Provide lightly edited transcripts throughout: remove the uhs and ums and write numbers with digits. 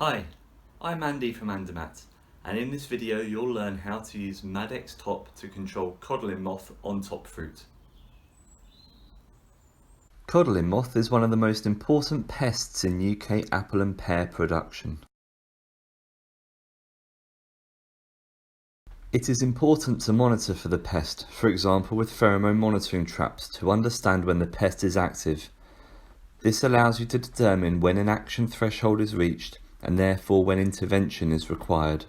Hi, I'm Andy from Andermatt, and in this video you'll learn how to use Madex top to control codling moth on top fruit. Codling moth is one of the most important pests in UK apple and pear production. It is important to monitor for the pest, for example with pheromone monitoring traps, to understand when the pest is active. This allows you to determine when an action threshold is reached and therefore when intervention is required.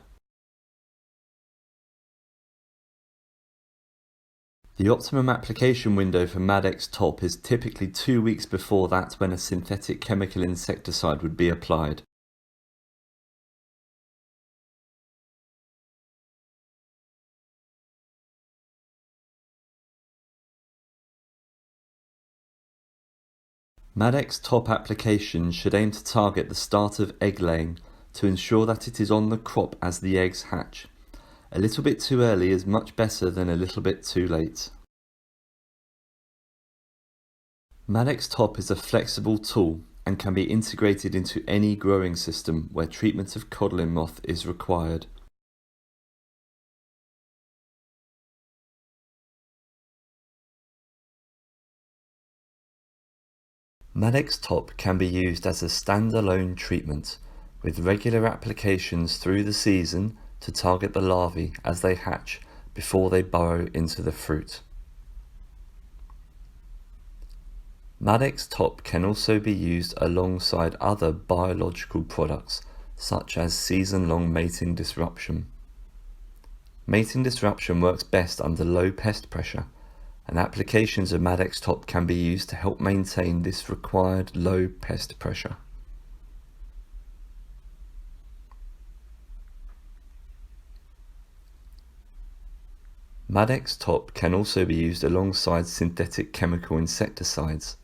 The optimum application window for Madex top is typically 2 weeks before that when a synthetic chemical insecticide would be applied. Madex top application should aim to target the start of egg laying to ensure that it is on the crop as the eggs hatch. A little bit too early is much better than a little bit too late. Madex top is a flexible tool and can be integrated into any growing system where treatment of codling moth is required. Madex top can be used as a standalone treatment, with regular applications through the season to target the larvae as they hatch before they burrow into the fruit. Madex top can also be used alongside other biological products such as season-long mating disruption. Mating disruption works best under low pest pressure, and applications of Madex top can be used to help maintain this required low pest pressure. Madex top can also be used alongside synthetic chemical insecticides.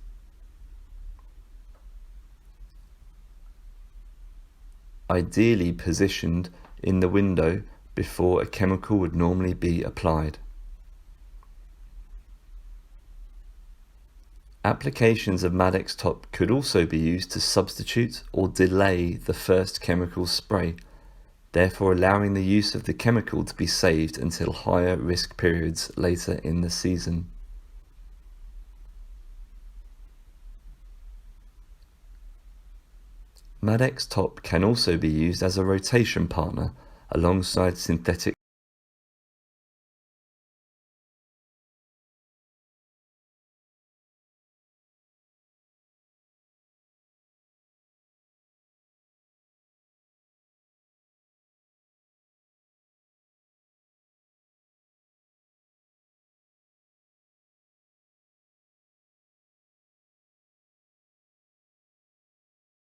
Ideally positioned in the window before a chemical would normally be applied. Applications of Madex top could also be used to substitute or delay the first chemical spray, therefore allowing the use of the chemical to be saved until higher risk periods later in the season. Madex top can also be used as a rotation partner alongside synthetic